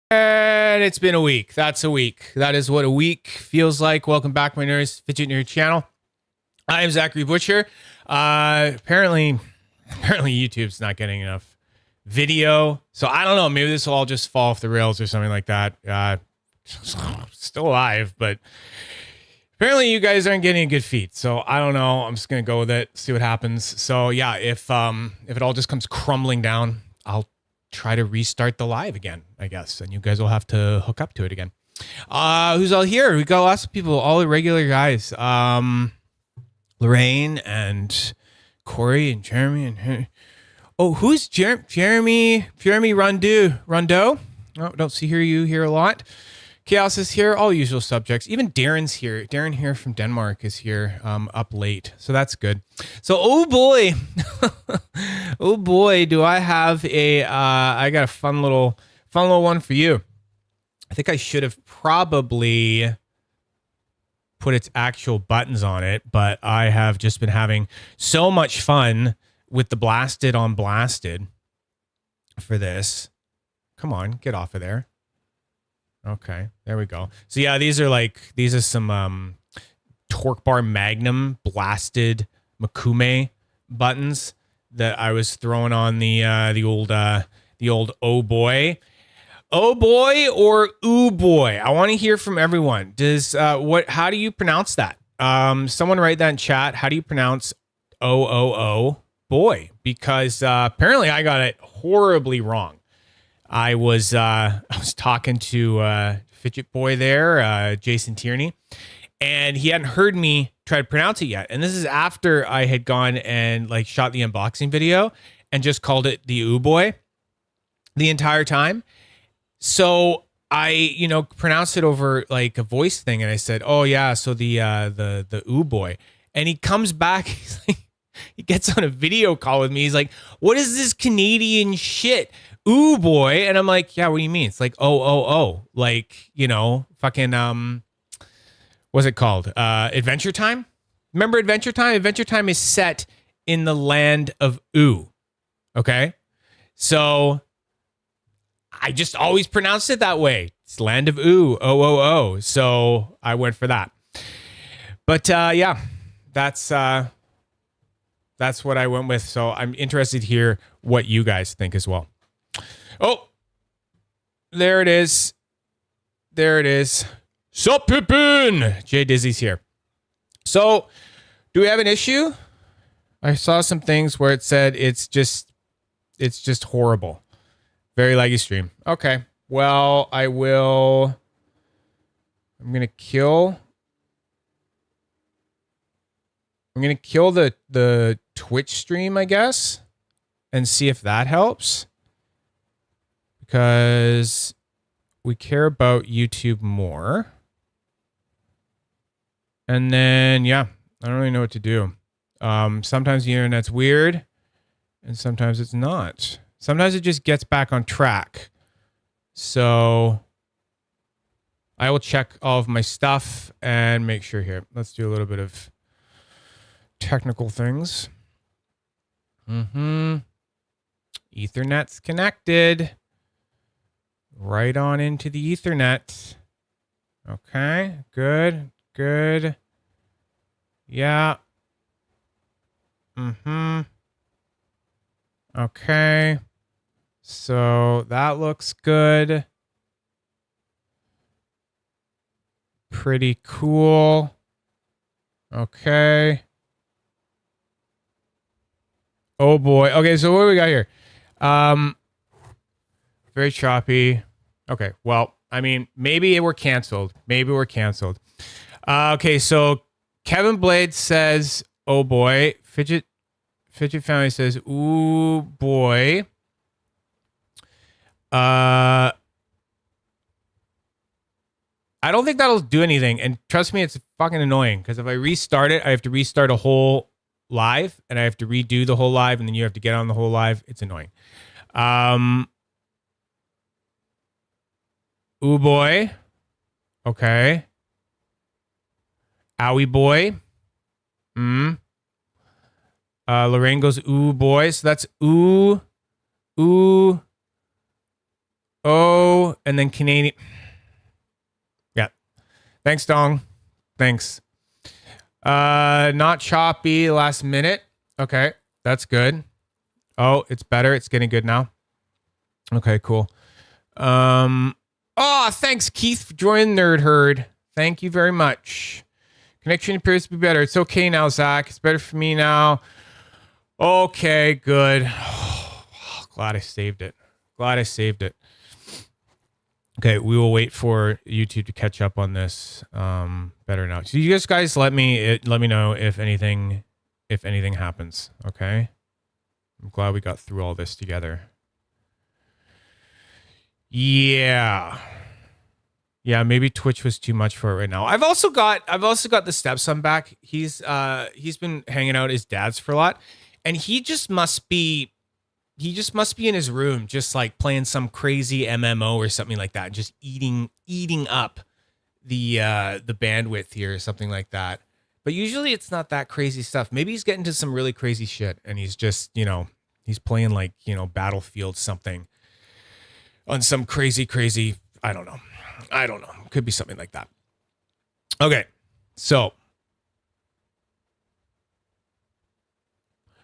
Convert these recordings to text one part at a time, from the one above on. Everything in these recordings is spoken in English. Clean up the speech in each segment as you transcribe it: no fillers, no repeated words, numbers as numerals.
And it's been a week. That's a week. That is what a week feels like. Welcome back, my nerds, Fidget Nerd channel. I am Zachary Butcher. Apparently YouTube's not getting enough video. So I don't know. Maybe this will all just fall off the rails or something like that. Still alive, but apparently you guys aren't getting a good feed. So I don't know. I'm just gonna go with it, see what happens. So yeah, if it all just comes crumbling down, I'll try to restart the live again, I guess, and you guys will have to hook up to it again. Who's all here? We got lots of people, all the regular guys. Lorraine and Corey and Jeremy and who's Jeremy Rondeau? Oh, don't see you here a lot. Chaos is here, all usual subjects. Even Darren's here. Darren here from Denmark is here, up late, so that's good. So, oh boy, oh boy, do I have I got a fun little one for you. I think I should have probably put its actual buttons on it, but I have just been having so much fun with the blasted on blasted for this. Come on, get off of there. Okay, there we go. So yeah, these are some Torque Bar Magnum blasted Makume buttons that I was throwing on the old oooBoy. Oh boy or oooBoy. I want to hear from everyone. How do you pronounce that? Someone write that in chat. How do you pronounce oooBoy? Because apparently I got it horribly wrong. I was talking to FidgetBoy there, Jason Tierney, and he hadn't heard me try to pronounce it yet. And this is after I had gone and shot the unboxing video and just called it the oooBoy the entire time. So I, pronounced it over a voice thing, and I said, "Oh yeah, so the oooBoy." And he comes back, he's like, he gets on a video call with me. He's like, "What is this Canadian shit? oooBoy?" And I'm like, "Yeah, what do you mean?" It's like, fucking, what's it called? Adventure Time? Remember Adventure Time? Adventure Time is set in the land of oo. Okay? So I just always pronounced it that way. It's land of oo, O. So I went for that. But yeah, that's what I went with. So I'm interested to hear what you guys think as well. Oh, there it is. There it is. Sup, Pippin? Jay Dizzy's here. So, do we have an issue? I saw some things where it said it's just horrible. Very laggy stream. Okay. Well, I'm gonna kill the Twitch stream, I guess, and see if that helps. Because we care about YouTube more. And then, yeah, I don't really know what to do. Sometimes the internet's weird, and sometimes it's not. Sometimes it just gets back on track. So I will check all of my stuff and make sure here. Let's do a little bit of technical things. Ethernet's connected. Right on into the Ethernet. Okay, good. Yeah. Okay. So that looks good. Pretty cool. Okay. Oh boy. Okay, so what do we got here? Very choppy. Okay, well, I mean, maybe we're canceled. Okay, so Kevin Blade says, "Oh boy." Fidget Family says, "Ooh boy." I don't think that'll do anything, and trust me, it's fucking annoying because if I restart it, I have to restart a whole live, and I have to redo the whole live, and then you have to get on the whole live. It's annoying. Ooh boy. Okay. Owie boy. Lorraine goes, ooh boy. So that's ooh Oh, and then Canadian. Yeah. Thanks, Dong. Thanks. Not choppy last minute. Okay. That's good. Oh, it's better. It's getting good now. Okay, cool. Oh, thanks, Keith, for joining Nerd Herd. Thank you very much. Connection appears to be better. It's okay now, Zach. It's better for me now. Okay, good. Oh, glad I saved it. Glad I saved it. Okay, we will wait for YouTube to catch up on this. Better now. So you guys let me know if anything happens. Okay. I'm glad we got through all this together. Yeah. Yeah, maybe Twitch was too much for it right now. I've also got the stepson back. He's been hanging out at his dad's for a lot, and he just must be in his room, just like playing some crazy MMO or something like that, just eating up the bandwidth here or something like that. But usually it's not that crazy stuff. Maybe he's getting to some really crazy shit, and he's just, he's playing like, Battlefield something on some crazy, I don't know. Could be something like that. Okay. So.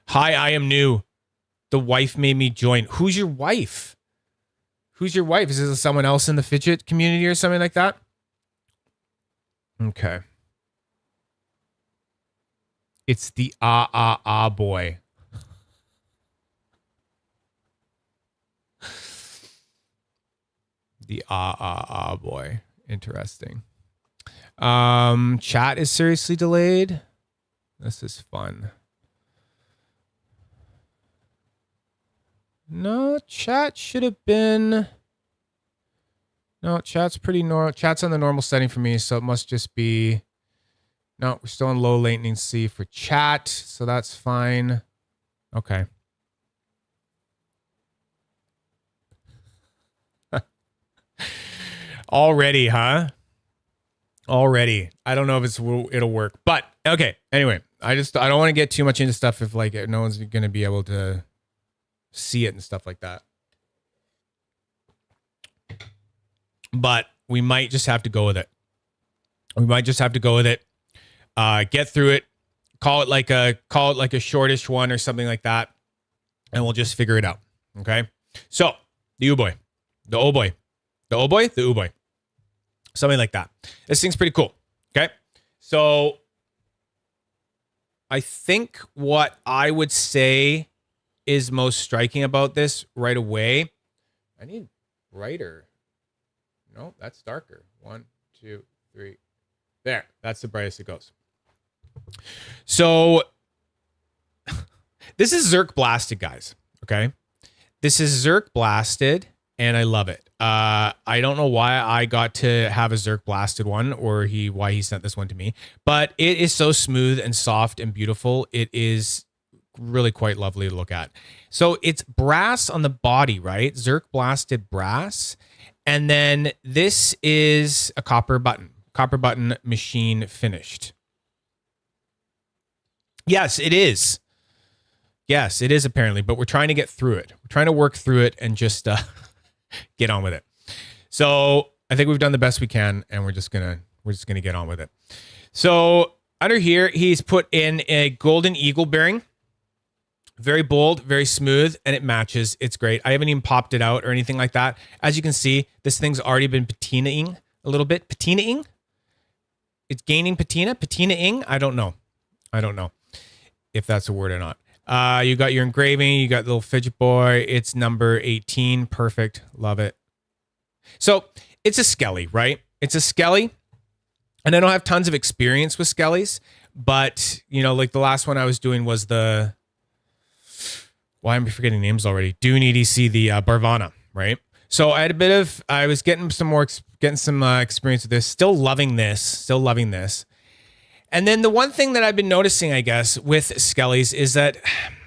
Hi, I am new. The wife made me join. Who's your wife? Is this someone else in the Fidget community or something like that? Okay. It's the boy. The boy. Interesting. Chat is seriously delayed. This is fun. No, chat should have been. No, chat's pretty normal. Chat's on the normal setting for me, so it must just be. No, we're still on low latency for chat, so that's fine. Okay. Already, huh? Already. I don't know if it'll work, but okay. Anyway, I don't want to get too much into stuff if like no one's going to be able to see it and stuff like that. But we might just have to go with it. Get through it. Call it like a shortish one or something like that, and we'll just figure it out. Okay. So the oooBoy, something like that. This thing's pretty cool. Okay. So I think what I would say is most striking about this right away. I need brighter. No, that's darker. 1, 2, 3. There. That's the brightest it goes. So this is Zerk Blasted, guys. Okay. This is Zerk Blasted, and I love it. I don't know why I got to have a Zerk Blasted one, or why he sent this one to me, but it is so smooth and soft and beautiful. It is really quite lovely to look at. So it's brass on the body, right? Zerk Blasted brass. And then this is a copper button machine finished. Yes, it is. Yes, it is apparently, but we're trying to get through it. We're trying to work through it and just get on with it. So I think we've done the best we can, and we're just gonna get on with it. So under here, he's put in a golden eagle bearing. Very bold, very smooth, and it matches. It's great. I haven't even popped it out or anything like that. As you can see, this thing's already been patinaing a little bit. Patinaing? It's gaining patina? Patinaing? I don't know if that's a word or not. You got your engraving. You got the little FidgetBoy. It's number 18. Perfect. Love it. So it's a Skelly, right? It's a Skelly. And I don't have tons of experience with Skellies, but, like the last one I was doing was the... Why am I forgetting names already? Dune EDC, the Barvana, right? So I was getting some experience with this. Still loving this. And then the one thing that I've been noticing, I guess, with Skellies is that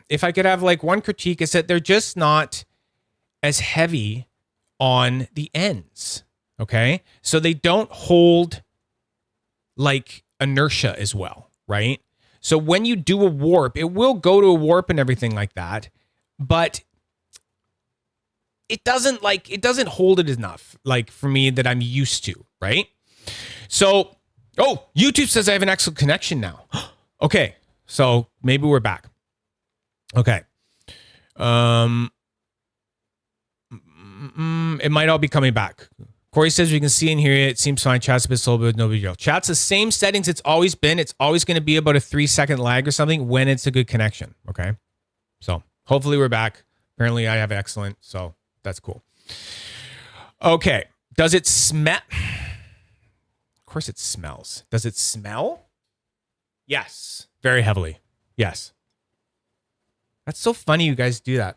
if I could have like one critique, is that they're just not as heavy on the ends. Okay. So they don't hold like inertia as well, right? So when you do a warp, it will go to a warp and everything like that. But it doesn't hold it enough, like for me that I'm used to, right? So, oh, YouTube says I have an excellent connection now. Okay, so maybe we're back. Okay. It might all be coming back. Corey says we can see and hear it. It seems fine. Chat's a bit slow, but no big deal. Chat's the same settings it's always been. It's always going to be about a 3-second lag or something when it's a good connection. Okay. So hopefully we're back. Apparently I have excellent. So that's cool. Okay. Does it smell? Of course it smells. Does it smell? Yes. Very heavily. Yes. That's so funny you guys do that.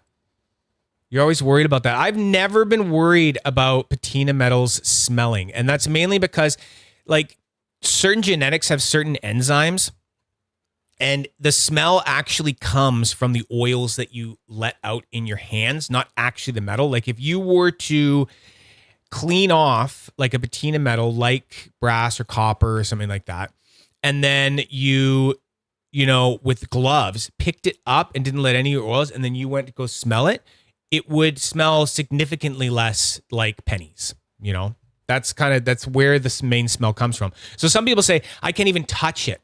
You're always worried about that. I've never been worried about patina metals smelling. And that's mainly because like certain genetics have certain enzymes and the smell actually comes from the oils that you let out in your hands, not actually the metal. Like if you were to clean off like a patina metal, like brass or copper or something like that, and then you know, with gloves, picked it up and didn't let any oils, and then you went to go smell it, it would smell significantly less like pennies, you know? That's where this main smell comes from. So some people say, I can't even touch it.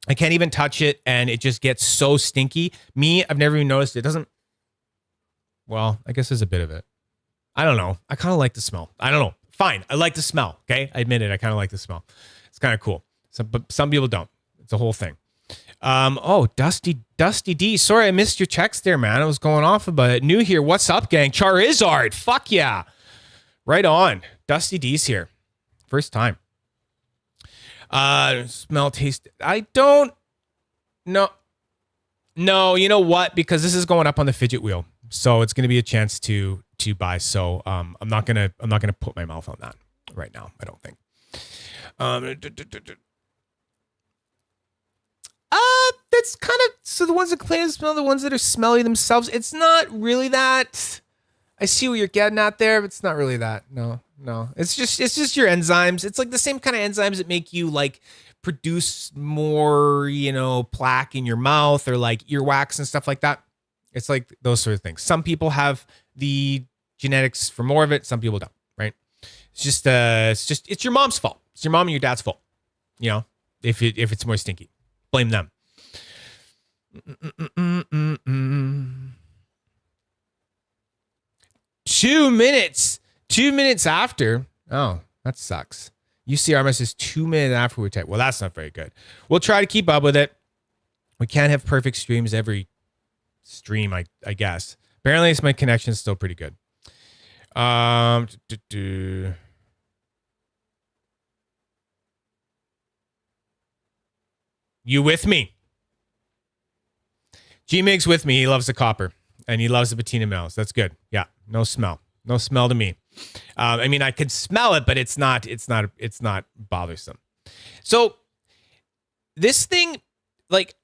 I can't even touch it, and it just gets so stinky. Me, I've never even noticed it. It doesn't, well, I guess there's a bit of it. I don't know. I kind of like the smell. I don't know. Fine. I like the smell, okay? I admit it. I kind of like the smell. It's kind of cool. But some people don't. It's a whole thing. Oh, Dusty D. Sorry, I missed your text there, man. I was going off about it. New here. What's up, gang? Charizard. Fuck yeah. Right on. Dusty D's here. First time. Smell, taste. I don't know. No, you know what? Because this is going up on the fidget wheel. So it's going to be a chance to buy. So, I'm not going to put my mouth on that right now. I don't think. That's kind of, so the ones that clean and smell, the ones that are smelly themselves, it's not really that. I see what you're getting at there, but it's not really that. No. It's just your enzymes. It's like the same kind of enzymes that make you like produce more, you know, plaque in your mouth or like earwax and stuff like that. It's like those sort of things. Some people have the genetics for more of it. Some people don't, right? It's your mom's fault. It's your mom and your dad's fault. You know, if it's more stinky, blame them. 2 minutes. 2 minutes after. Oh, that sucks. UCR messages 2 minutes after we type. Well, that's not very good. We'll try to keep up with it. We can't have perfect streams every stream, I guess. Apparently, my connection is still pretty good. You with me? G-Mig's with me. He loves the copper and he loves the patina metals. That's good. Yeah. No smell. No smell to me. I mean, I could smell it, but it's not bothersome. So this thing, like,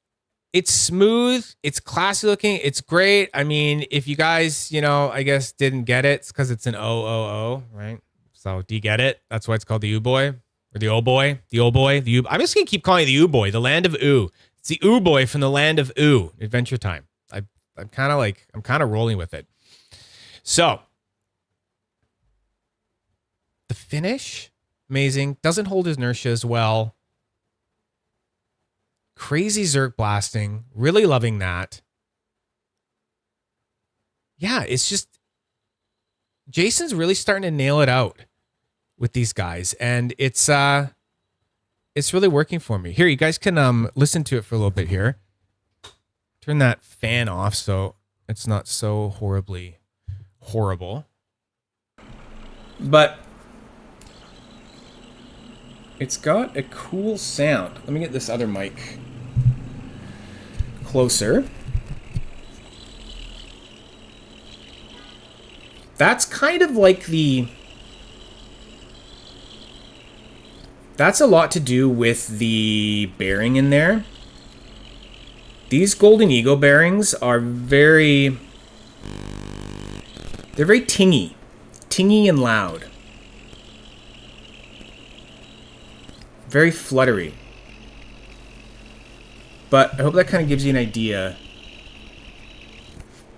it's smooth. It's classy looking. It's great. I mean, if you guys, you know, I guess didn't get it, it's because it's an OOO, right? So do you get it? That's why it's called the oooBoy or the oooBoy, the oooBoy, the I'm just going to keep calling it the oooBoy, the land of oo. It's the oooBoy from the land of oo. Adventure Time. I'm kind of rolling with it. So the finish, amazing. Doesn't hold inertia as well. Crazy Zerk blasting. Really loving that. Yeah, it's just Jason's really starting to nail it out with these guys, and it's really working for me. Here, you guys can listen to it for a little bit here. Turn that fan off so it's not so horribly horrible. But it's got a cool sound. Let me get this other mic closer. That's kind of like that's a lot to do with the bearing in there. These Golden Eagle bearings are they're very tingy and loud. Very fluttery. But I hope that kind of gives you an idea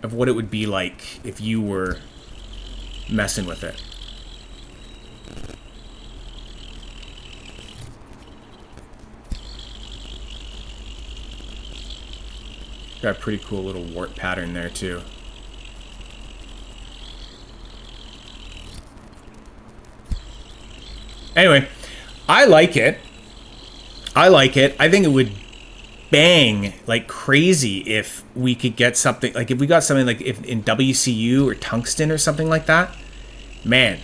of what it would be like if you were messing with it. Got a pretty cool little wart pattern there too. Anyway, I like it. I like it. I think it would bang like crazy if we could get something, like if we got something like if in WCU or tungsten or something like that. Man,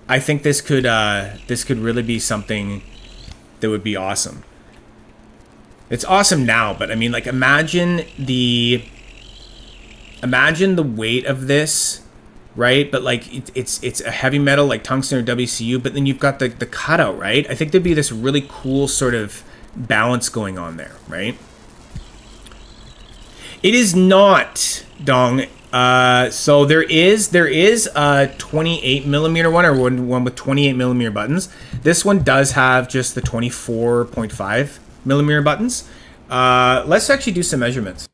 I think this could really be something that would be awesome. It's awesome now, but I mean, like, imagine the weight of this, right? But like it's a heavy metal like tungsten or WCU, but then you've got the cutout, right? I think there'd be this really cool sort of balance going on there, right? It is not, Dong. So there is a 28 millimeter one, or one with 28 millimeter buttons. This one does have just the 24.5 millimeter buttons. Let's actually do some measurements.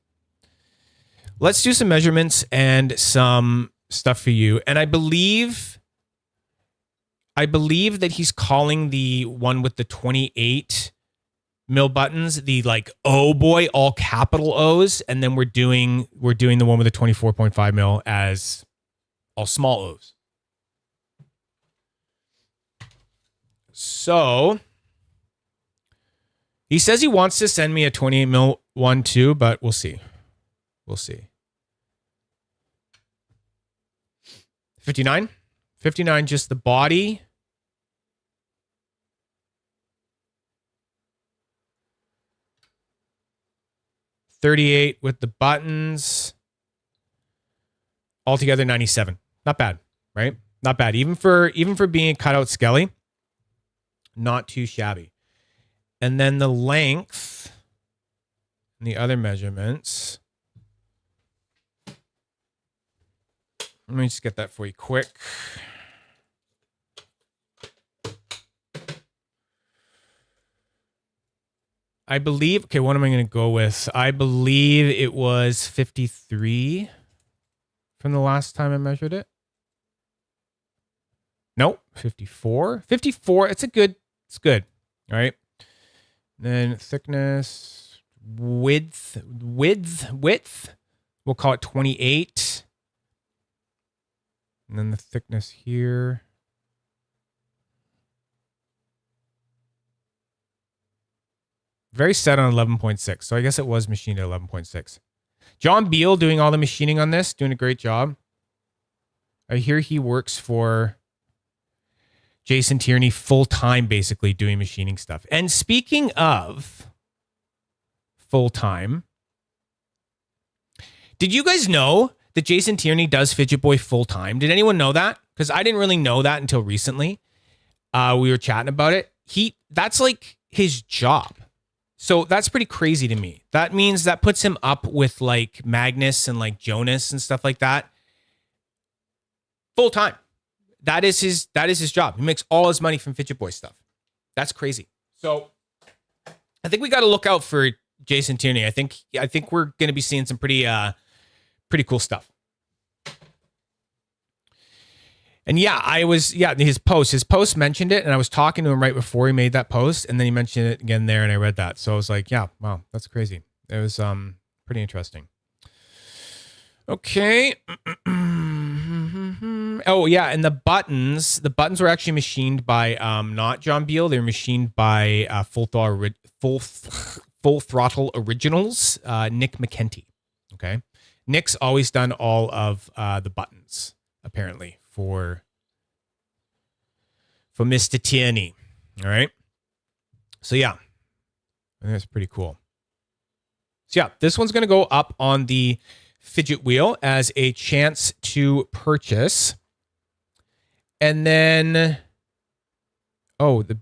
Let's do some measurements and some stuff for you. And I believe that he's calling the one with the 28 mil buttons the like oooBoy, all capital O's, and then we're doing the one with the 24.5 mil as all small O's. So he says he wants to send me a 28 mil one too, but we'll see. We'll see. 59, just the body. $38 with the buttons. Altogether 97. Not bad, right? Not bad. Even for being cut out skelly, not too shabby. And then the length and the other measurements. Let me just get that for you quick. I believe, okay, what am I going to go with? I believe it was 53 from the last time I measured it. Nope, 54. 54, it's good. All right. Then thickness, width, we'll call it 28. And then the thickness here. Very set on 11.6. So I guess it was machined at 11.6. John Beal doing all the machining on this, doing a great job. I hear he works for Jason Tierney full-time, basically doing machining stuff. And speaking of full-time, did you guys know that Jason Tierney does FidgetBoy full-time? Did anyone know that? Because I didn't really know that until recently. We were chatting about it. That's like his job. So that's pretty crazy to me. That means that puts him up with like Magnus and like Jonas and stuff like that. Full time. That is his job. He makes all his money from FidgetBoy stuff. That's crazy. So I think we got to look out for Jason Tierney. I think we're going to be seeing some pretty cool stuff. And his post mentioned it, and I was talking to him right before he made that post, and then he mentioned it again there, and I read that. So I was like, yeah, wow, that's crazy. It was pretty interesting. Okay. Oh yeah, and the buttons were actually machined by not John Beal. They were machined by Full Throttle Originals, Nick McKenty. Okay. Nick's always done all of the buttons, apparently, for Mr. Tierney. All right. So yeah, I think that's pretty cool. So yeah, this one's going to go up on the fidget wheel as a chance to purchase. And then, the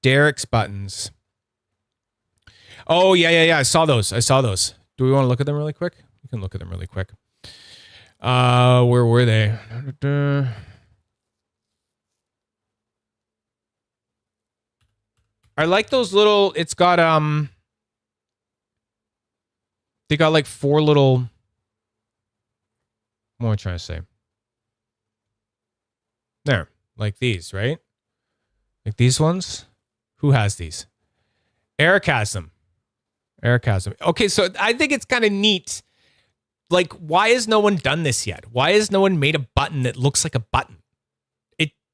Derek's buttons. Oh, yeah. I saw those. Do we want to look at them really quick? We can look at them really quick. Where were they? I like those little, it's got, they got like 4 little What am I trying to say? There, like these, right? Like these ones. Who has these? Eric has them. Eric has them. Okay, so I think it's kind of neat. Like, why has no one done this yet? Why has no one made a button that looks like a button?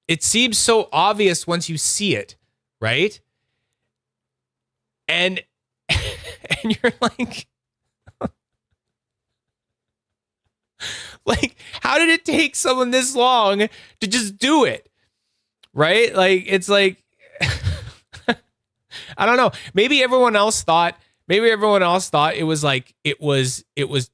It seems so obvious once you see it, right? And and you're like, like, how did it take someone this long to just do it? Right? Like, it's like, I don't know. Maybe everyone else thought it was like, it was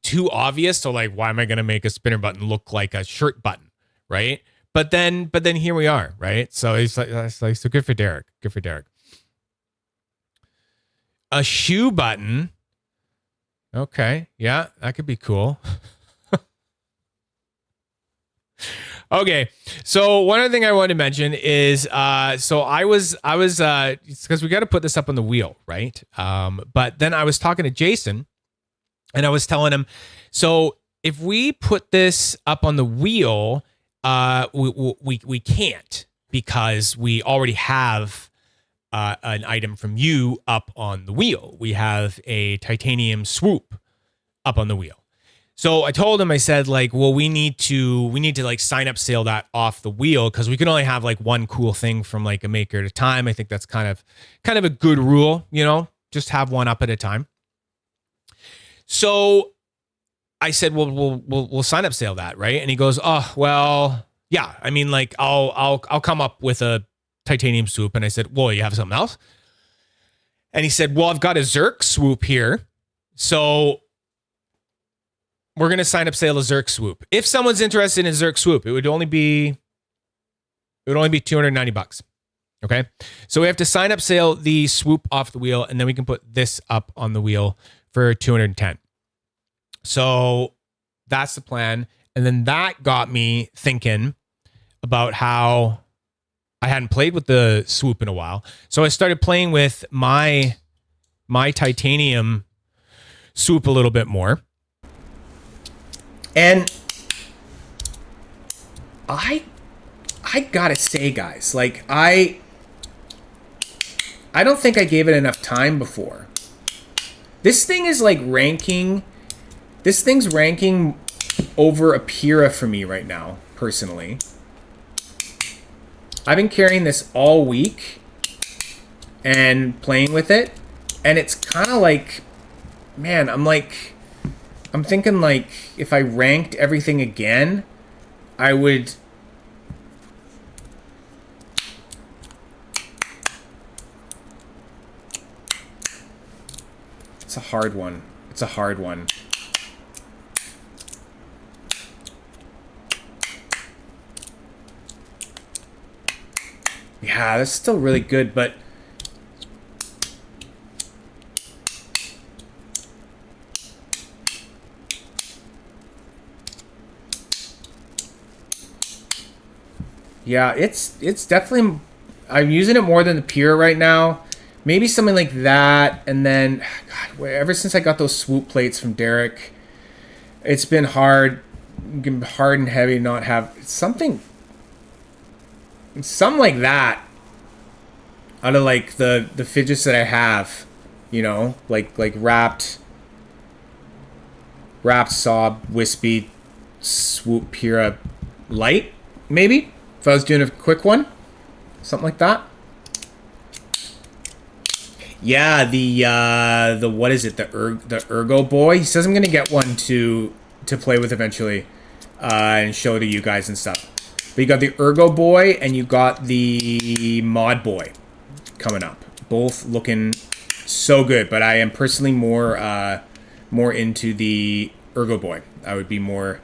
too obvious. So like, why am I going to make a spinner button look like a shirt button? Right. But then here we are. Right. So it's like, so good for Derek. Good for Derek. A shoe button. Okay. Yeah. That could be cool. Okay, so one other thing I wanted to mention is, so I was, because we got to put this up on the wheel, right? But then I was talking to Jason, and I was telling him, so if we put this up on the wheel, we can't, because we already have an item from you up on the wheel. We have a titanium swoop up on the wheel. So I told him, I said, like, well, we need to like sign up sale that off the wheel, because we can only have like one cool thing from like a maker at a time. I think that's kind of a good rule, you know, just have one up at a time. So I said, well, we'll sign up sale that, right? And he goes, oh, well, yeah. I mean, like, I'll come up with a titanium swoop. And I said, well, you have something else? And he said, well, I've got a Zerk swoop here. So we're going to sign up sale a Zerk swoop. If someone's interested in a Zerk swoop, it would only be $290. Okay. So we have to sign up sale the swoop off the wheel, and then we can put this up on the wheel for $210. So that's the plan. And then that got me thinking about how I hadn't played with the swoop in a while. So I started playing with my titanium swoop a little bit more. And I gotta say, guys, like, I don't think I gave it enough time before. This thing is like ranking. This thing's ranking over Apira for me right now, personally. I've been carrying this all week and playing with it, and it's kind of like, man, I'm thinking, like, if I ranked everything again, I would... It's a hard one. It's a hard one. Yeah, that's still really good, but... Yeah, it's definitely... I'm using it more than the Pure right now. Maybe something like that. And then, God, ever since I got those swoop plates from Derek, it's been hard and heavy to not have something like that out of like the fidgets that I have, you know, like wrapped Sob, Wispy, Swoop, Pura, Light, maybe. If I was doing a quick one, something like that. Yeah, the what is it? The oooBoy. He says I'm gonna get one to play with eventually, and show to you guys and stuff. But you got the oooBoy and you got the Mod Boy coming up. Both looking so good, but I am personally more into the oooBoy. I would be more.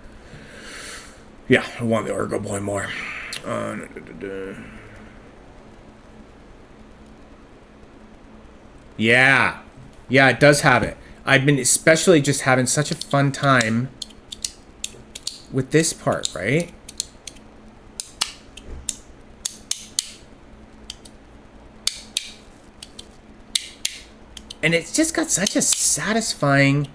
Yeah, I want the oooBoy more. Yeah, it does have it. I've been especially just having such a fun time with this part, right? And it's just got such a satisfying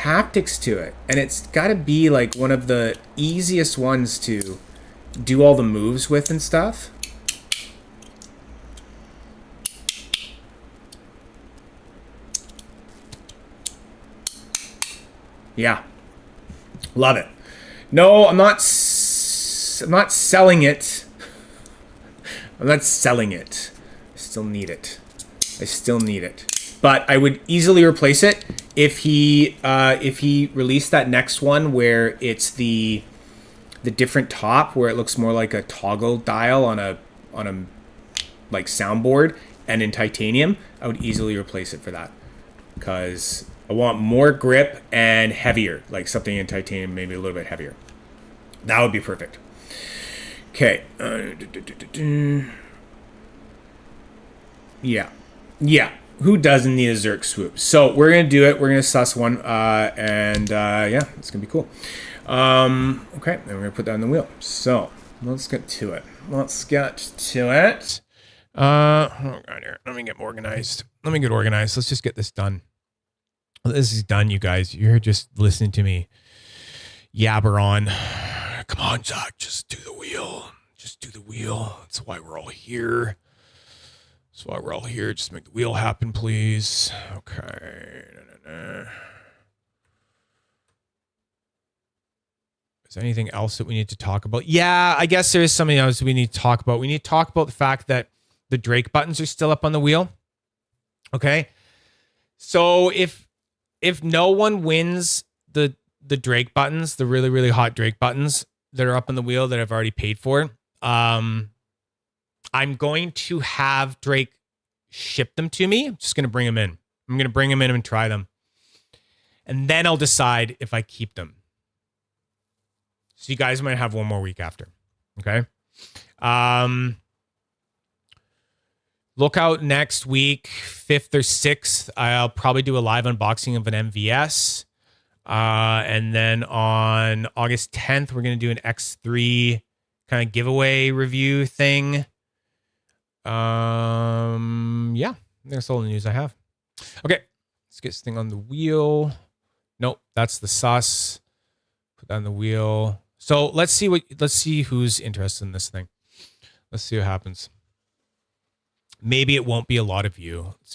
haptics to it, and it's got to be like one of the easiest ones to do all the moves with and stuff. Yeah, love it. No, I'm not selling it. I'm not selling it. I still need it. I still need it. But I would easily replace it if he released that next one where it's the different top, where it looks more like a toggle dial on a like soundboard, and in titanium. I would easily replace it for that, because I want more grip and heavier, like something in titanium, maybe a little bit heavier. That would be perfect. Okay. Yeah. Who doesn't need a Zerk swoop? So we're gonna do it. We're gonna suss one, and yeah, it's gonna be cool. Okay, and we're gonna put that on the wheel. So let's get to it. Oh god, here. Let me get organized. Let's just get this done. This is done, you guys. You're just listening to me yabber on. Come on, Zach, just do the wheel. That's why we're all here. Just make the wheel happen, please. Okay. Is there anything else that we need to talk about? Yeah, I guess there is something else we need to talk about. We need to talk about the fact that the Drake buttons are still up on the wheel. Okay. So if no one wins the Drake buttons, the really, really hot Drake buttons that are up on the wheel that I've already paid for, I'm going to have Drake ship them to me. I'm just going to bring them in. I'm going to bring them in and try them. And then I'll decide if I keep them. So you guys might have one more week after. Okay. Look out next week, 5th or 6th. I'll probably do a live unboxing of an MVS. And then on August 10th, we're going to do an X3 kind of giveaway review thing. Yeah, that's all the news I have. Okay, let's get this thing on the wheel. Nope, that's the sus. Put that on the wheel. So let's see who's interested in this thing. Let's see what happens. Maybe it won't be a lot of you. Let's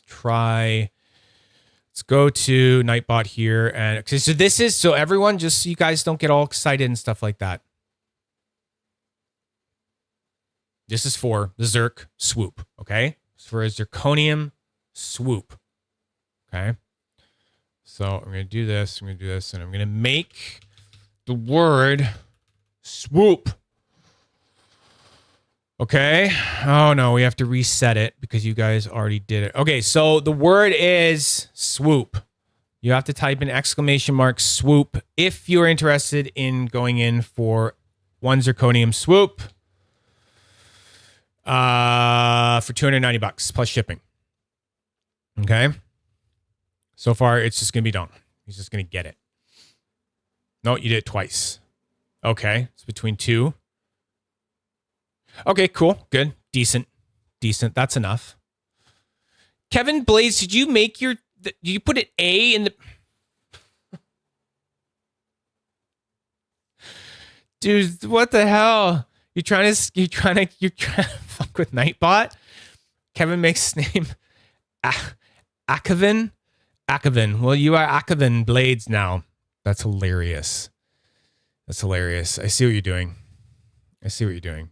go to Nightbot here. And so everyone, just so you guys don't get all excited and stuff like that. This is for the Zerk swoop, okay? It's for a zirconium swoop, okay? So I'm going to do this, and I'm going to make the word swoop. Okay. Oh, no, we have to reset it because you guys already did it. Okay, so the word is swoop. You have to type in ! swoop if you're interested in going in for one zirconium swoop. For $290 plus shipping. Okay. So far, it's just going to be done. He's just going to get it. No, you did it twice. Okay. It's between two. Okay, cool. Good. Decent. That's enough. Kevin Blaze, did you make did you put an A in the... Dude, what the hell? You're trying to fuck with Nightbot? Kevin makes his name Akavin. Well, you are Akavin Blades now. That's hilarious. I see what you're doing. Why are you gonna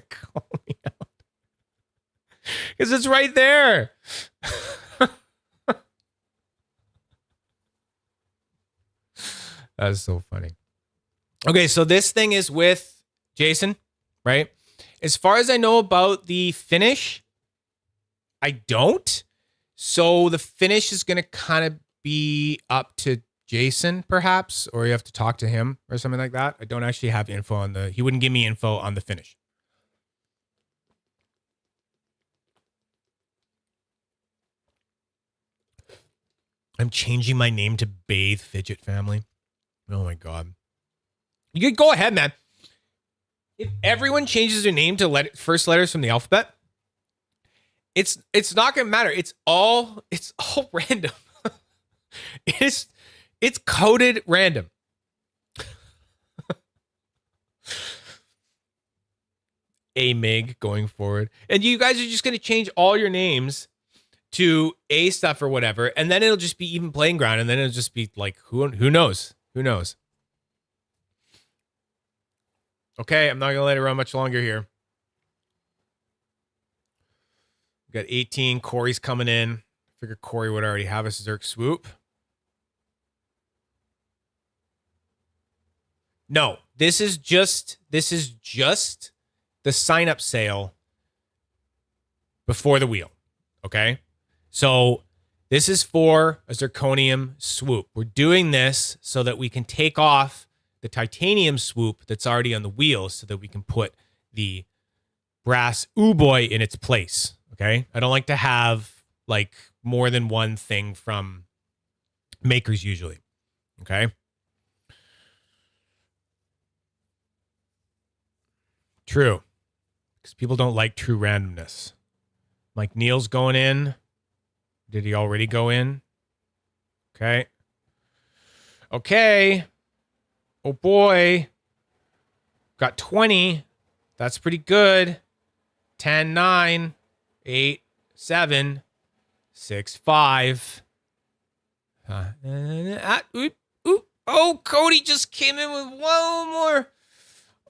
call me out? Because it's right there. That is so funny. Okay, so this thing is with Jason, right? As far as I know about the finish, I don't. So the finish is going to kind of be up to Jason, perhaps, or you have to talk to him or something like that. I don't actually have info on he wouldn't give me info on the finish. I'm changing my name to Bathe Fidget Family. Oh my God. You could go ahead, man. If everyone changes their name to first letters from the alphabet, it's not gonna matter. It's all random. It's coded random. A Mig going forward. And you guys are just going to change all your names to A stuff or whatever, and then it'll just be even playing ground, and then it'll just be like, who knows? Who knows? Okay, I'm not going to let it run much longer here. We got 18. Corey's coming in. Figure Corey would already have a Zerk swoop. No, this is just the sign-up sale before the wheel. Okay? So this is for a zirconium swoop. We're doing this so that we can take off the titanium swoop that's already on the wheel so that we can put the brass oooBoy in its place. Okay? I don't like to have like more than one thing from makers usually. Okay? True. Because people don't like true randomness. Mike Neal's going in. Did he already go in? Okay. Okay. Oh boy. Got 20. That's pretty good. 10, 9, 8, 7, 6, 5. Oh, Cody just came in with one more.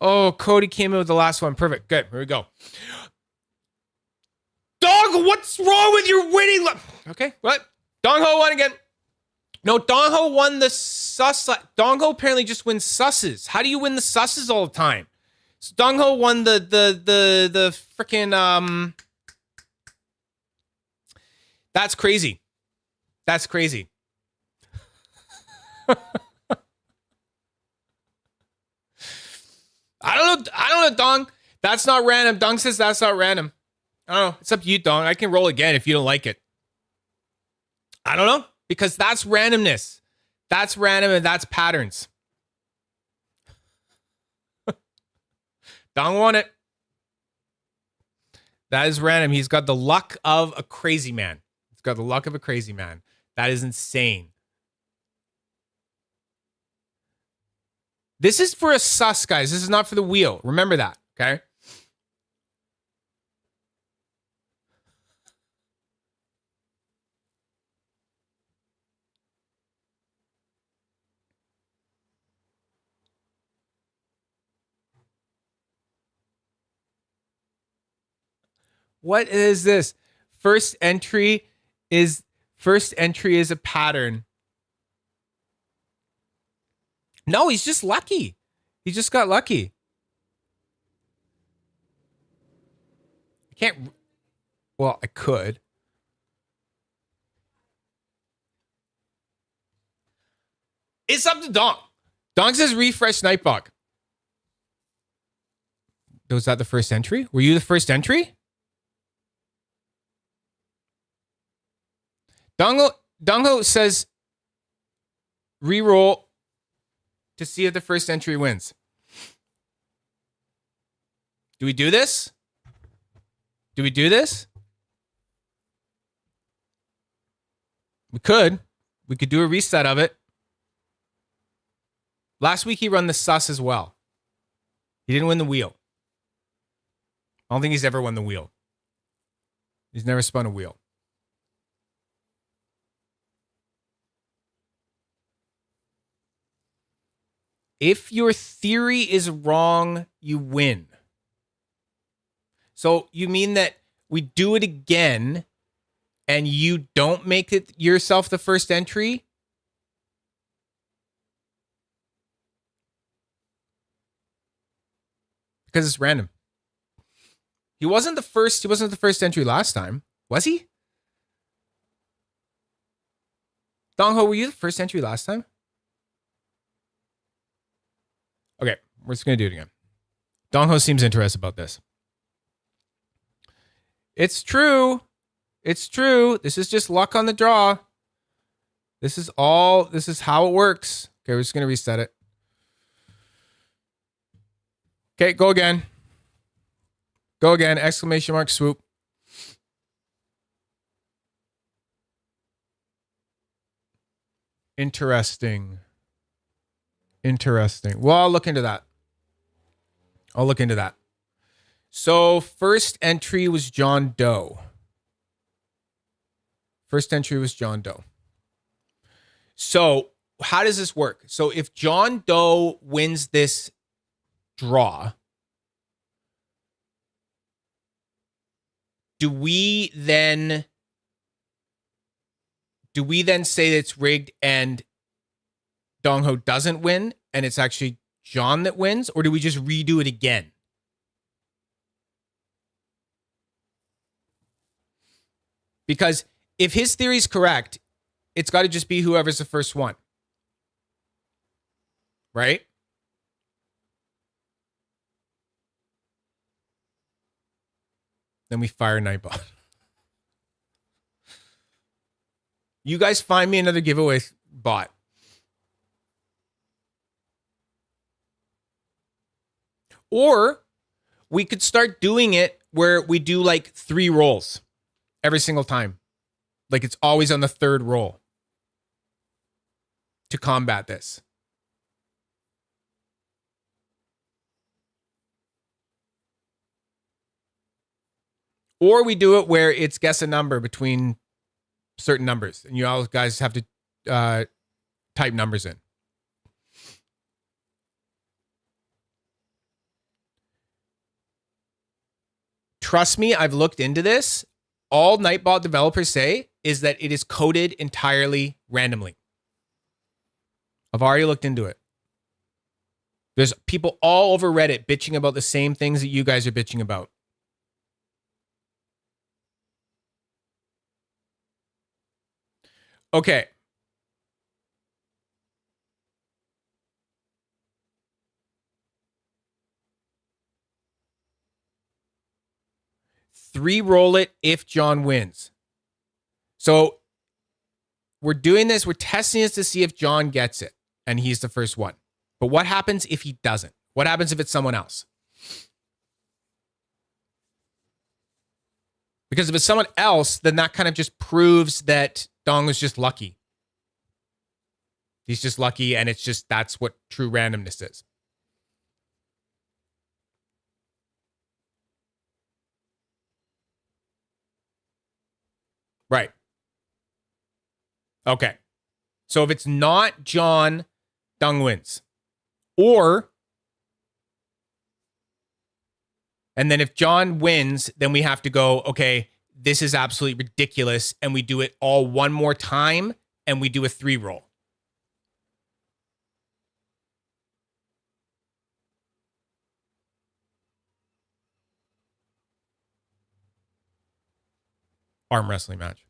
Oh, Cody came in with the last one. Perfect. Good. Here we go. Dog, what's wrong with your winning? Okay, what? Dongho won again. No, Dongho won the sus. Dongho apparently just wins susses. How do you win the susses all the time? So Dongho won the freaking That's crazy. That's crazy. I don't know, Dong. That's not random. Dong says that's not random. I don't know. It's up to you, Dong. I can roll again if you don't like it. I don't know. Because that's randomness. That's random and that's patterns. Dong won it. That is random. He's got the luck of a crazy man. He's got the luck of a crazy man. That is insane. This is for a sus, guys. This is not for the wheel. Remember that, okay? What is this? First entry is a pattern. No, he's just lucky. He just got lucky. I can't. Well, I could. It's up to Dong. Dong says refresh Nightbug. Was that the first entry? Were you the first entry? Dongo says reroll to see if the first entry wins. Do we do this? Do we do this? We could. We could do a reset of it. Last week he run the sus as well. He didn't win the wheel. I don't think he's ever won the wheel. He's never spun a wheel. If your theory is wrong, you win. So you mean that we do it again and you don't make it yourself the first entry? Because it's random. He wasn't the first entry last time, was he? Dongho, were you the first entry last time? Okay, we're just going to do it again. Dongho seems interested about this. It's true. It's true. This is just luck on the draw. This is how it works. Okay, we're just going to reset it. Okay, go again. Go again. Exclamation mark swoop. Interesting. Interesting. Well, I'll look into that. I'll look into that. So first entry was John Doe. First entry was John Doe. So how does this work? So if John Doe wins this draw, do we then say that it's rigged and Dong Ho doesn't win and it's actually John that wins, or do we just redo it again? Because if his theory is correct, it's got to just be whoever's the first one. Right? Then we fire Nightbot. You guys find me another giveaway bot. Or we could start doing it where we do like 3 rolls every single time. Like it's always on the 3rd roll to combat this. Or we do it where it's guess a number between certain numbers. And you all guys have to type numbers in. Trust me, I've looked into this. All Nightbot developers say is that it is coded entirely randomly. I've already looked into it. There's people all over Reddit bitching about the same things that you guys are bitching about. Okay. Three roll it if John wins. So we're doing this. We're testing this to see if John gets it and he's the first one. But what happens if he doesn't? What happens if it's someone else? Because if it's someone else, then that kind of just proves that Dong was just lucky. He's just lucky, and it's just that's what true randomness is. Right. Okay. So if it's not John, Dong wins. And then if John wins, then we have to go, okay, this is absolutely ridiculous. And we do it all one more time, and we do a 3 roll. Arm wrestling match.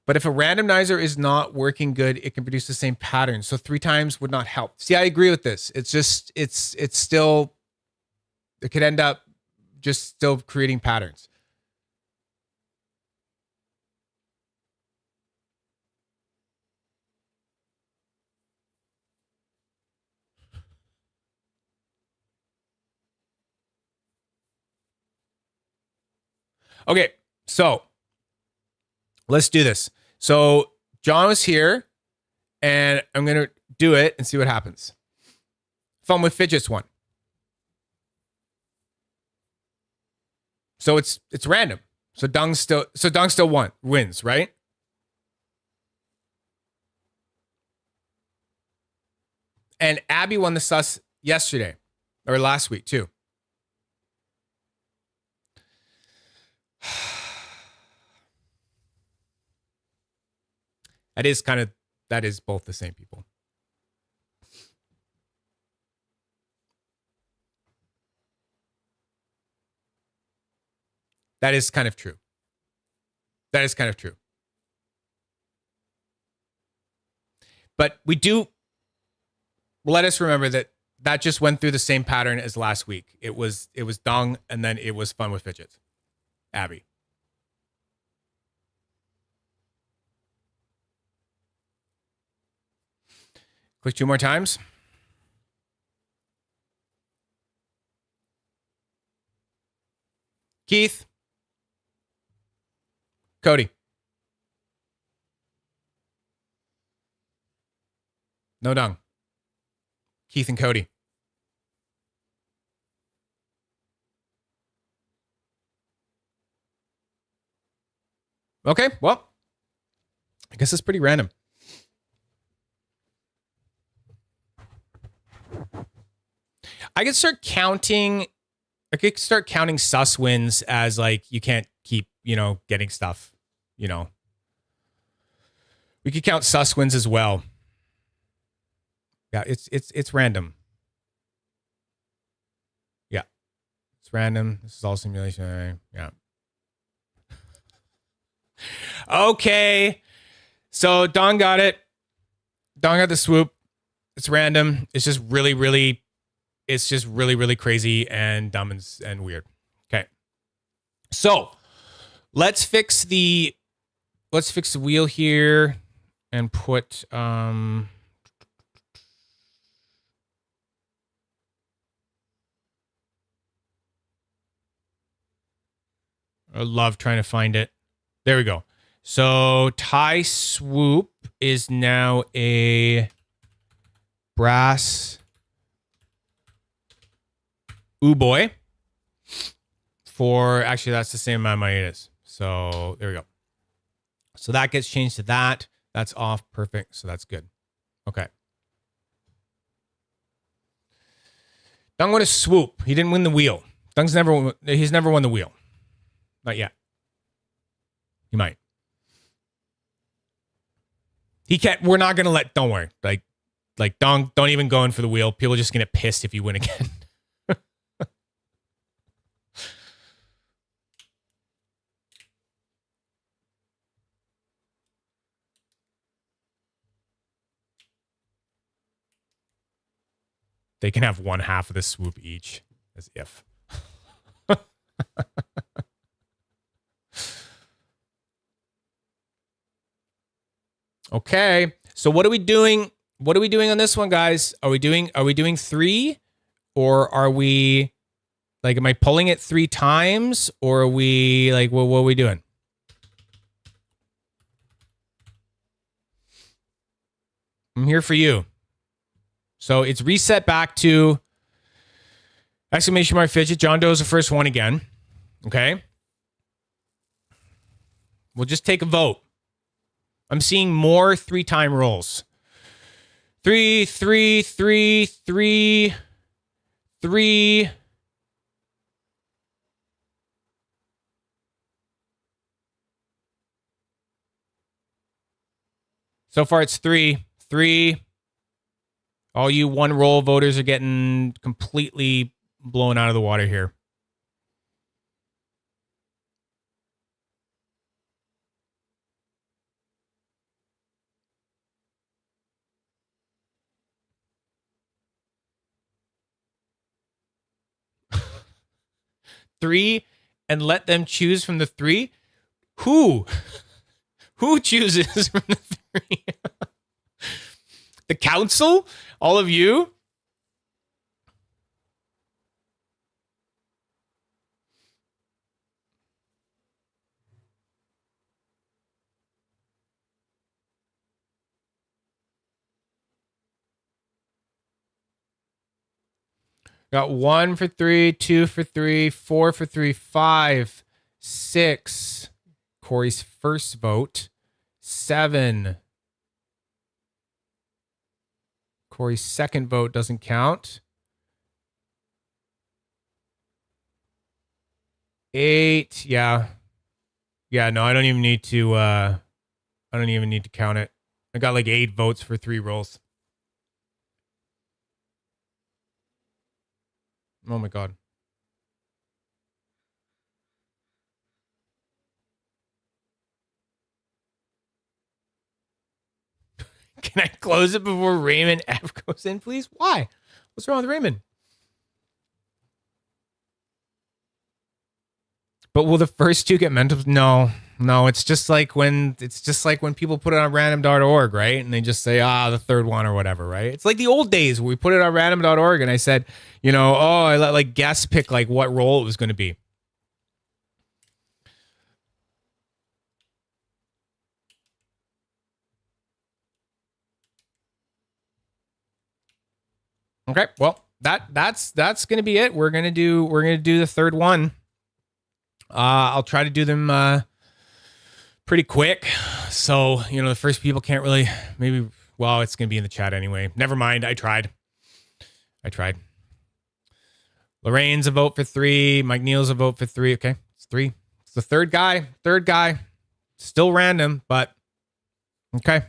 But if a randomizer is not working good, it can produce the same pattern. So 3 times would not help. See, I agree with this. It's just, it's still, it could end up just still creating patterns. Okay, so let's do this. So John was here, and I'm going to do it and see what happens. Fun with Fidget's one. So it's random. So Dong still wins, right? And Abby won the sus yesterday or last week too. That is both the same people. That is kind of true. That is kind of true. But let us remember that just went through the same pattern as last week. It was Dong, and then it was Fun with Fidget. Abby. Click 2 more times. Keith. Cody. No dung. Keith and Cody. Okay, well, I guess it's pretty random. I could start counting sus wins as like you can't keep, getting stuff, We could count sus wins as well. Yeah, it's random. Yeah. It's random. This is all simulation. Yeah. Okay. So Don got it. Don got the swoop. It's random. It's just really, really crazy and dumb and weird. Okay. So let's fix the wheel here and put I love trying to find it. There we go. So tie swoop is now a brass oooBoy for, actually that's the same amount of money it is. So there we go. So that gets changed to that. That's off. Perfect. So that's good. Okay. Dung won a swoop. He didn't win the wheel. He's never won the wheel. Not yet. He might. He can't. We're not gonna let. Don't worry. Like Dong. Don't even go in for the wheel. People are just gonna get pissed if you win again. They can have one half of the swoop each, as if. Okay. So what are we doing? What are we doing on this one, guys? Are we doing 3? Or are we like, am I pulling it 3 times? Or are we like, what are we doing? I'm here for you. So it's reset back to exclamation mark Fidget. John Doe's the first one again. Okay. We'll just take a vote. I'm seeing more 3-time rolls. 3, 3, 3, 3, 3. So far it's 3, 3. All you 1 roll voters are getting completely blown out of the water here. Three, and let them choose from the 3. Who chooses from the 3? The council? All of you? Got 1 for 3, 2 for 3, 4 for 3, 5, 6. Corey's first vote. 7. Corey's second vote doesn't count. 8. Yeah. Yeah, no, I don't even need to count it. I got like 8 votes for 3 rolls. Oh my God. Can I close it before Raymond F goes in, please? Why? What's wrong with Raymond? But will the first 2 get mental? No. It's just like when people put it on random.org, right? And they just say, the third one or whatever, right? It's like the old days where we put it on random.org and I said, I let like guests pick like what role it was going to be. Okay, well, that's gonna be it. We're gonna do the third one. I'll try to do them pretty quick. So, the first people can't really maybe well, it's gonna be in the chat anyway. Never mind. I tried. Lorraine's a vote for 3. Mike Neal's a vote for 3. Okay, it's 3. It's the third guy. Still random, but okay.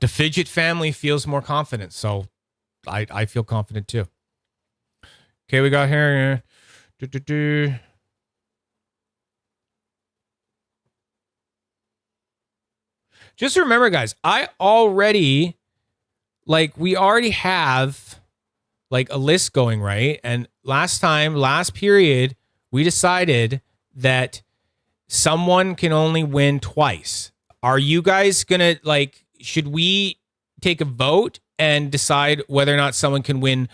The Fidget family feels more confident, so I feel confident too. Okay, we got here. Just remember, guys, we already have like a list going, right? And last period, we decided that someone can only win twice. Are you guys gonna should we take a vote and decide whether or not someone can win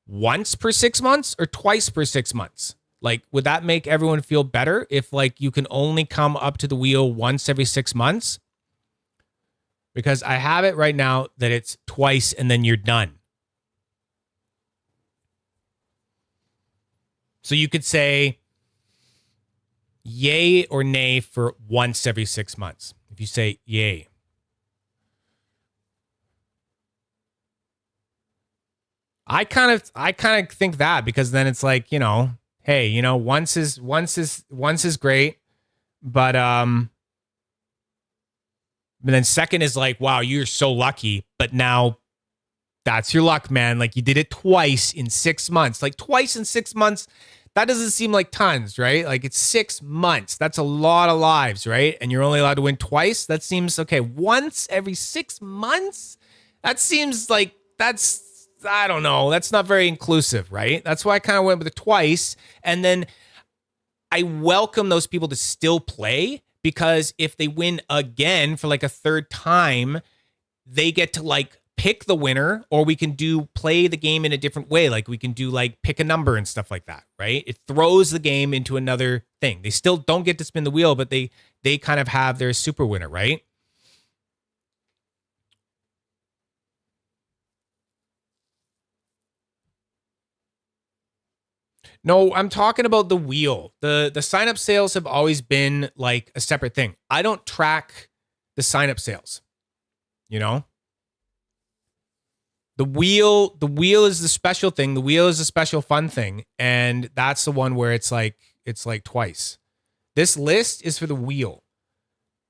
once per 6 months or twice per 6 months? Would that make everyone feel better if you can only come up to the wheel once every 6 months? Because I have it right now that it's twice and then you're done. So you could say yay or nay for once every 6 months. If you say yay. I kind of think that, because then it's hey, once is great, but then second is wow, you're so lucky, but now that's your luck, man. You did it twice in 6 months. Twice in 6 months, that doesn't seem like tons, right? It's 6 months. That's a lot of lives, right? And you're only allowed to win twice. That seems okay. Once every 6 months? That seems I don't know. That's not very inclusive, right? That's why I kind of went with it twice. And then I welcome those people to still play, because if they win again for a third time, they get to pick the winner, or we can play the game in a different way. We can do pick a number and stuff like that, right? It throws the game into another thing. They still don't get to spin the wheel, but they kind of have their super winner, right? No, I'm talking about the wheel. The sign-up sales have always been a separate thing. I don't track the sign-up sales. The wheel is the special thing. The wheel is a special fun thing, and that's the one where it's twice. This list is for the wheel.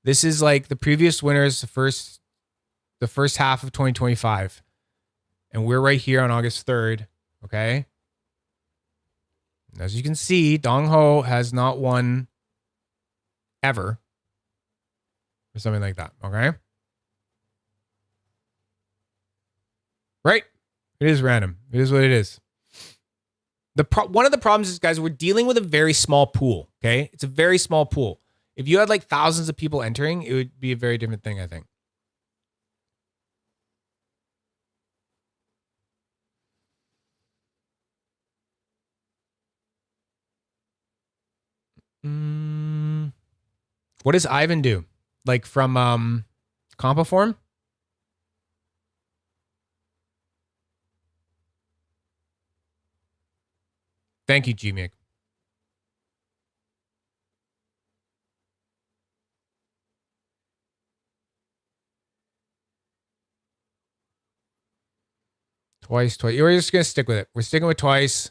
This is the previous winners, the first half of 2025, and we're right here on August 3rd. Okay. As you can see, Dong Ho has not won ever, or something like that. Okay. Right? It is random. It is what it is. One of the problems is, guys, we're dealing with a very small pool. Okay. It's a very small pool. If you had thousands of people entering, it would be a very different thing, I think. What does Ivan do? From Compoform? Thank you, G-Mick. Twice. We're just going to stick with it. We're sticking with twice.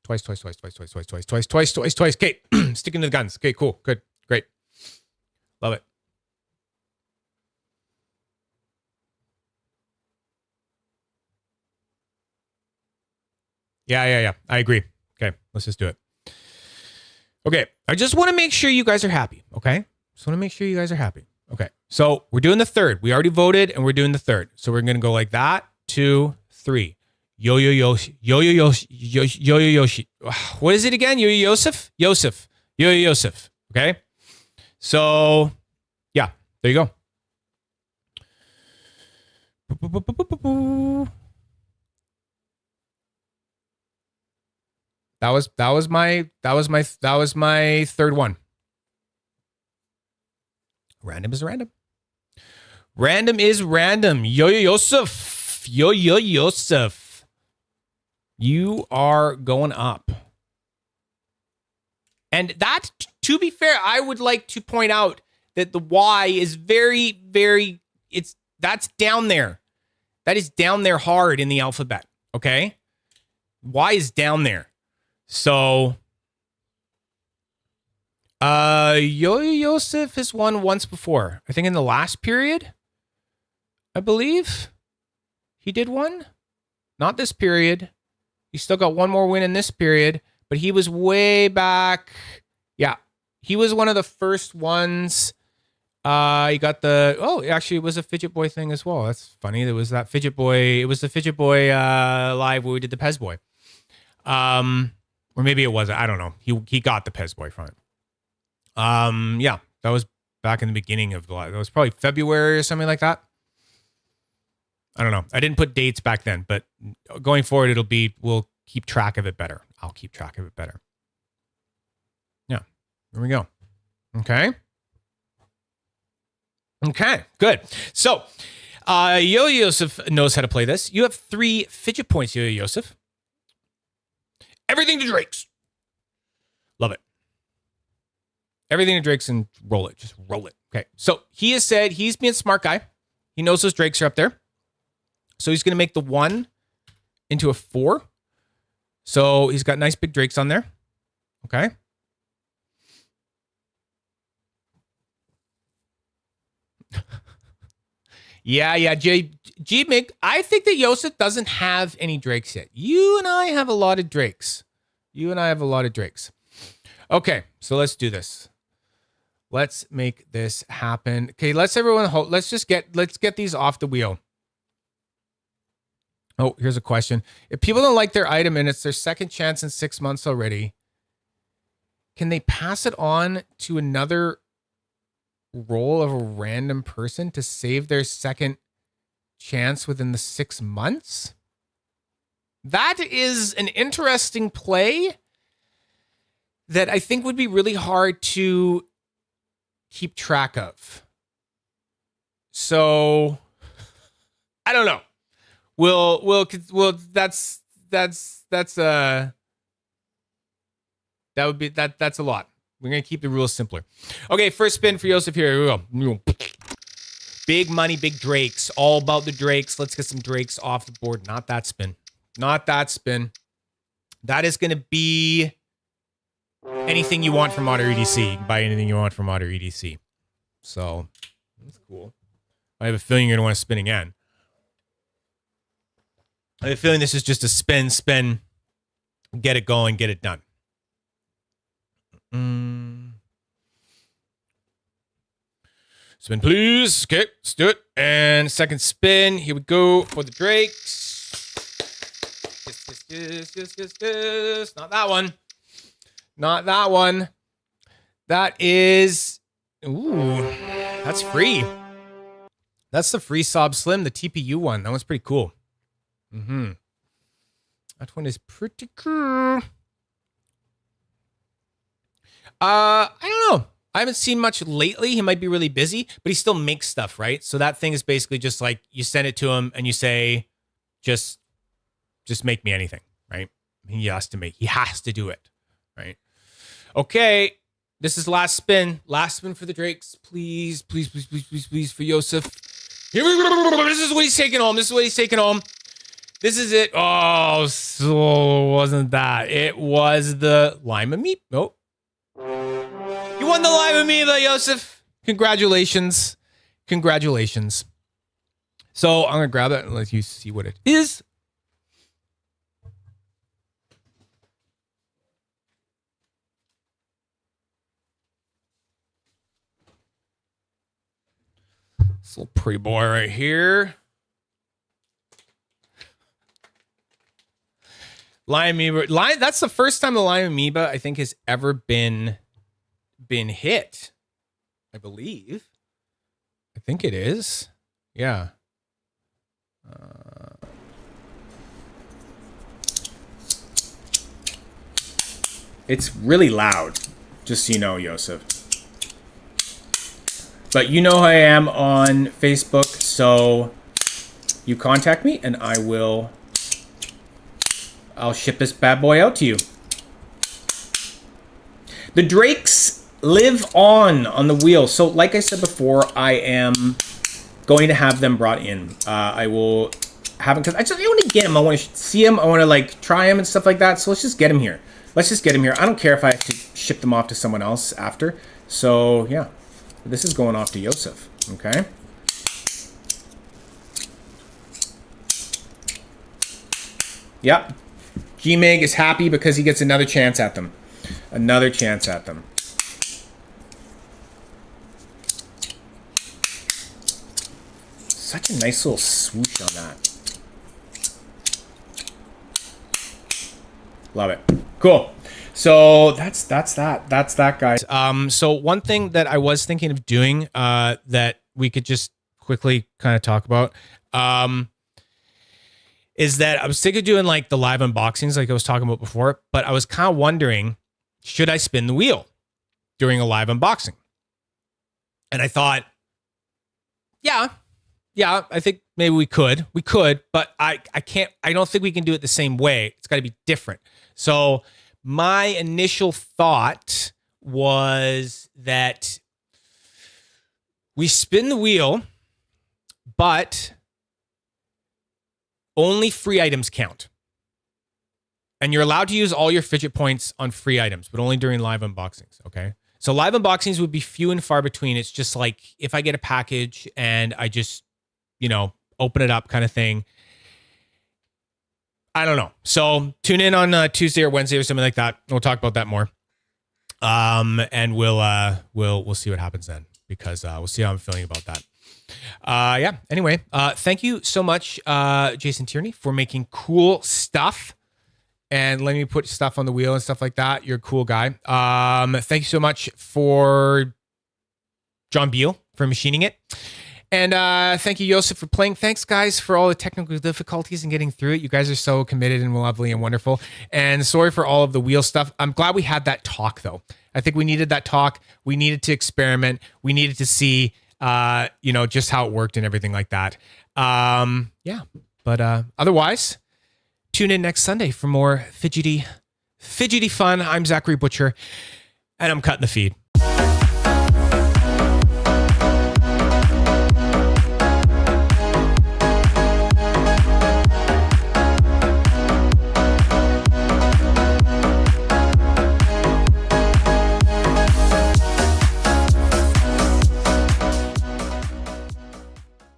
Twice. Okay, sticking to the guns. Okay, cool. Good. Great. Love it. Yeah. I agree. Okay, let's just do it. Okay, I just want to make sure you guys are happy. Okay, just want to make sure you guys are happy. Okay, so we're doing the third. We already voted, and we're doing the third. So we're gonna go like that. 2, 3. Yo Yoshi. What is it again? Yosef. Yosef. Okay. So, yeah, there you go. That was my third one. Random is random. Random is random. Yosef. Yosef. You are going up. And that, to be fair, I would like to point out that the Y is very, very, that's down there. That is down there hard in the alphabet, okay? Y is down there. So, Yosef has won once before. I think in the last period, I believe he did one. Not this period. He still got one more win in this period, but he was way back. Yeah, he was one of the first ones. He got actually, it was a FidgetBoy thing as well. That's funny. There was that FidgetBoy. It was the FidgetBoy live where we did the Pez Boy. Or maybe it wasn't. I don't know. He got the Pez Boy from it. Yeah, that was back in the beginning of the live. That was probably February or something like that. I don't know. I didn't put dates back then, but going forward, we'll keep track of it better. I'll keep track of it better. Yeah, there we go. Okay. Okay, good. So, Yosef knows how to play this. You have 3 fidget points, Yosef. Everything to Drakes. Love it. Everything to Drakes and roll it. Just roll it. Okay. So he has said he's being a smart guy. He knows those Drakes are up there. So he's going to make the 1 into a 4. So he's got nice big Drakes on there. Okay. Yeah. G-Mig, I think that Yosef doesn't have any Drakes yet. You and I have a lot of Drakes. Okay, so let's do this. Let's make this happen. Okay, let's get these off the wheel. Oh, here's a question. If people don't like their item and it's their second chance in 6 months already, can they pass it on to another roll of a random person to save their second chance within the 6 months? That is an interesting play that I think would be really hard to keep track of. So I don't know. That's a lot. We're going to keep the rules simpler. Okay, first spin for Yosef here. Here we go. Big money, big Drakes. All about the Drakes. Let's get some Drakes off the board. Not that spin. That is going to be anything you want from Otter EDC. You can buy anything you want from Otter EDC. So, that's cool. I have a feeling you're going to want to spin again. I have a feeling this is just a spin, get it going, get it done. Spin, please. Okay, let's do it. And second spin. Here we go for the Drakes. Yes. Not that one. That is... Ooh, that's free. That's the free Sob Slim, the TPU one. That one's pretty cool. That one is pretty cool. I don't know. I haven't seen much lately. He might be really busy, but he still makes stuff, right? So that thing is basically just like you send it to him and you say, just make me anything, right? He has to do it, right? Okay. This is last spin. Last spin for the Drakes. Please for Yosef. Here we go. This is what he's taking home. This is it. Oh, so wasn't that. It was the Lima Meat. Nope. You won the Lima Amoeba, Yosef. Congratulations. So I'm going to grab that and let you see what it is. This little pretty boy right here. Lime Amoeba. That's the first time the Lime Amoeba, I think, has ever been hit. I believe. I think it is. Yeah. It's really loud, just so you know, Yosef. But you know who I am on Facebook, so you contact me and I'll ship this bad boy out to you. The Drakes live on the wheel. So like I said before, I am going to have them brought in. I will have them, because I want to get them. I want to see them. I want to like try them and stuff like that. So let's just get them here. Let's just get them here. I don't care if I have to ship them off to someone else after. So yeah, this is going off to Yosef. Okay. Yep. G-Mig is happy because he gets another chance at them. Another chance at them. Such a nice little swoosh on that. Love it. Cool. So that's that, guys. So one thing that I was thinking of doing that we could just quickly kind of talk about is that I was thinking of doing like the live unboxings like I was talking about before, but I was kind of wondering, should I spin the wheel during a live unboxing? And I thought, yeah, I think maybe we could, but I don't think we can do it the same way. It's got to be different. So my initial thought was that we spin the wheel, but only free items count. And you're allowed to use all your fidget points on free items, but only during live unboxings, okay? So live unboxings would be few and far between. It's just like if I get a package and I just, open it up kind of thing. I don't know. So tune in on Tuesday or Wednesday or something like that. We'll talk about that more. And we'll see what happens then, because we'll see how I'm feeling about that. Yeah. Anyway, thank you so much, Jason Tierney, for making cool stuff and letting me put stuff on the wheel and stuff like that. You're a cool guy. Thank you so much for John Beal for machining it. And thank you, Joseph, for playing. Thanks, guys, for all the technical difficulties and getting through it. You guys are so committed and lovely and wonderful. And sorry for all of the wheel stuff. I'm glad we had that talk, though. I think we needed that talk. We needed to experiment. We needed to see, just how it worked and everything like that. Yeah. But otherwise, tune in next Sunday for more fidgety fun. I'm Zachary Butcher, and I'm cutting the feed.